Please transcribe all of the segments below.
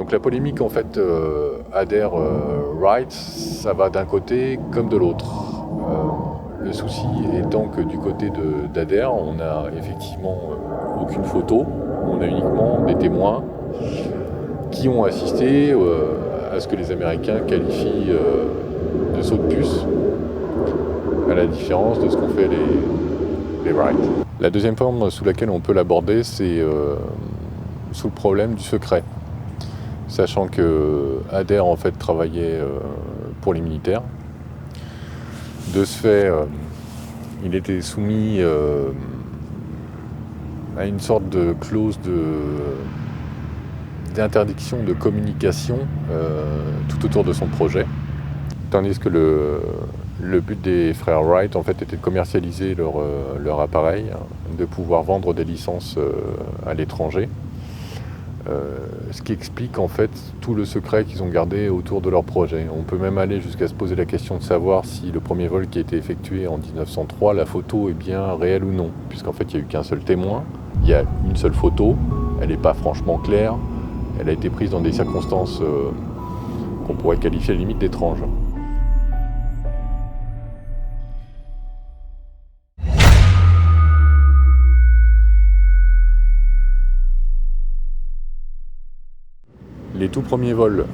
Donc la polémique en fait Adair-Wright, ça va d'un côté comme de l'autre. Le souci étant que du côté d'Adair, on n'a effectivement aucune photo, on a uniquement des témoins qui ont assisté à ce que les Américains qualifient de saut de puce, à la différence de ce qu'ont fait les Wright. La deuxième forme sous laquelle on peut l'aborder, c'est sous le problème du secret. Sachant que Adair en fait travaillait pour les militaires. De ce fait, il était soumis à une sorte de clause d'interdiction de communication tout autour de son projet. Tandis que le but des frères Wright en fait était de commercialiser leur appareil, de pouvoir vendre des licences à l'étranger. Ce qui explique en fait tout le secret qu'ils ont gardé autour de leur projet. On peut même aller jusqu'à se poser la question de savoir si le premier vol qui a été effectué en 1903, la photo est bien réelle ou non, puisqu'en fait il n'y a eu qu'un seul témoin, il y a une seule photo, elle n'est pas franchement claire, elle a été prise dans des circonstances qu'on pourrait qualifier à la limite d'étranges. Les tout premiers vols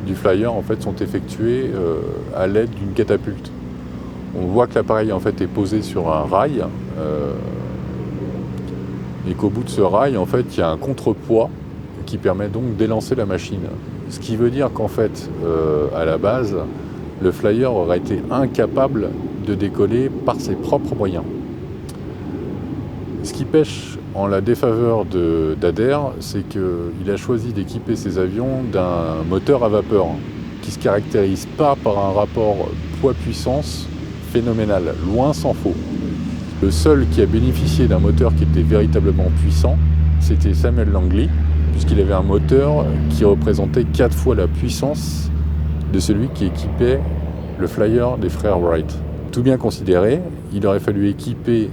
du Flyer en fait, sont effectués à l'aide d'une catapulte. On voit que l'appareil en fait, est posé sur un rail et qu'au bout de ce rail, en fait, il y a un contrepoids qui permet donc d'élancer la machine. Ce qui veut dire qu'en fait, à la base, le Flyer aurait été incapable de décoller par ses propres moyens. Ce qui pêche en la défaveur d'Adair, c'est qu'il a choisi d'équiper ses avions d'un moteur à vapeur qui ne se caractérise pas par un rapport poids-puissance phénoménal, loin s'en faut. Le seul qui a bénéficié d'un moteur qui était véritablement puissant, c'était Samuel Langley, puisqu'il avait un moteur qui représentait 4 fois la puissance de celui qui équipait le Flyer des frères Wright. Tout bien considéré, il aurait fallu équiper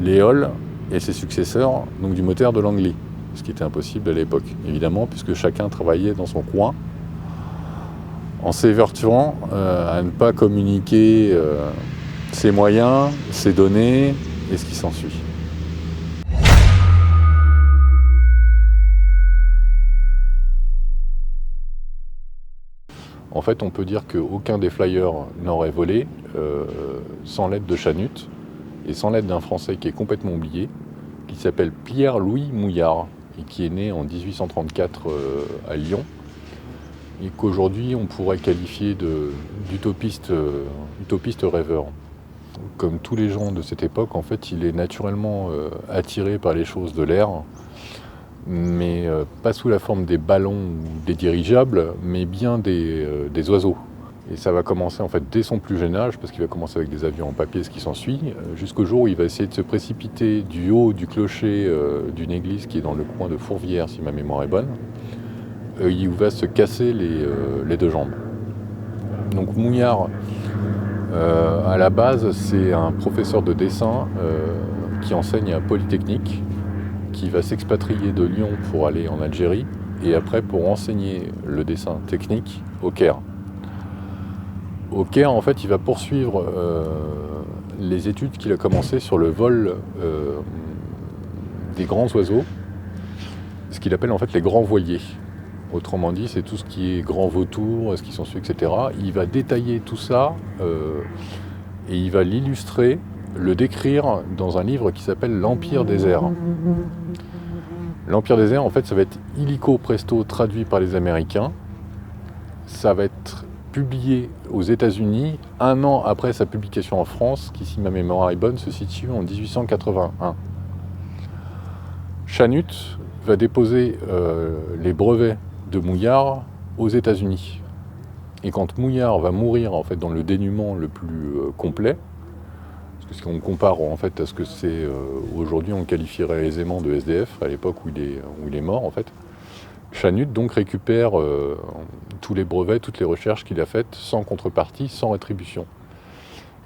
les Hall et ses successeurs donc du moteur de Langley, ce qui était impossible à l'époque, évidemment, puisque chacun travaillait dans son coin, en s'évertuant à ne pas communiquer ses moyens, ses données et ce qui s'ensuit. En fait, on peut dire qu'aucun des Flyers n'aurait volé sans l'aide de Chanute et sans l'aide d'un Français qui est complètement oublié, qui s'appelle Pierre-Louis Mouillard et qui est né en 1834 à Lyon et qu'aujourd'hui on pourrait qualifier d'utopiste rêveur. Comme tous les gens de cette époque, en fait, il est naturellement attiré par les choses de l'air, mais pas sous la forme des ballons ou des dirigeables, mais bien des oiseaux. Et ça va commencer en fait dès son plus jeune âge, parce qu'il va commencer avec des avions en papier, ce qui s'ensuit, jusqu'au jour où il va essayer de se précipiter du haut du clocher d'une église qui est dans le coin de Fourvière, si ma mémoire est bonne, il va se casser les 2 jambes. Donc Mouillard, à la base, c'est un professeur de dessin qui enseigne à Polytechnique, qui va s'expatrier de Lyon pour aller en Algérie, et après pour enseigner le dessin technique au Caire. Au Caire, en fait, il va poursuivre les études qu'il a commencées sur le vol des grands oiseaux, ce qu'il appelle en fait les grands voiliers. Autrement dit, c'est tout ce qui est grand vautour, ce qui s'ensuit, etc. Il va détailler tout ça et il va l'illustrer, le décrire dans un livre qui s'appelle L'Empire des airs. L'Empire des airs, en fait, ça va être illico presto traduit par les Américains. Ça va être publié aux États-Unis 1 an après sa publication en France, qui, si ma mémoire est bonne, se situe en 1881. Chanute va déposer les brevets de Mouillard aux États-Unis. Et quand Mouillard va mourir en fait dans le dénuement le plus complet, parce que si on compare en fait à ce que c'est aujourd'hui, on le qualifierait aisément de SDF à l'époque où il est mort en fait. Chanute donc récupère tous les brevets, toutes les recherches qu'il a faites sans contrepartie, sans rétribution.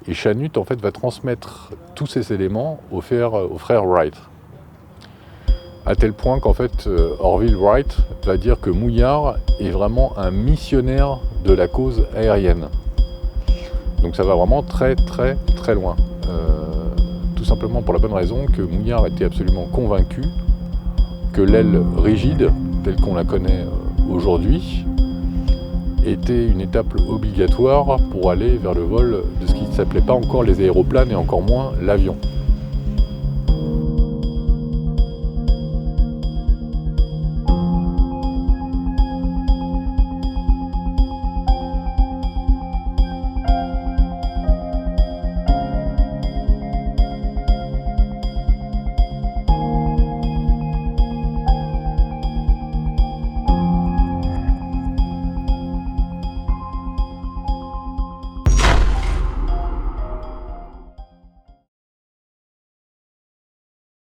Et Chanute en fait va transmettre tous ces éléments aux frères Wright. à tel point qu'en fait Orville Wright va dire que Mouillard est vraiment un missionnaire de la cause aérienne. Donc ça va vraiment très très très loin. Tout simplement pour la bonne raison que Mouillard était absolument convaincu que l'aile rigide, telle qu'on la connaît aujourd'hui, était une étape obligatoire pour aller vers le vol de ce qui ne s'appelait pas encore les aéroplanes et encore moins l'avion.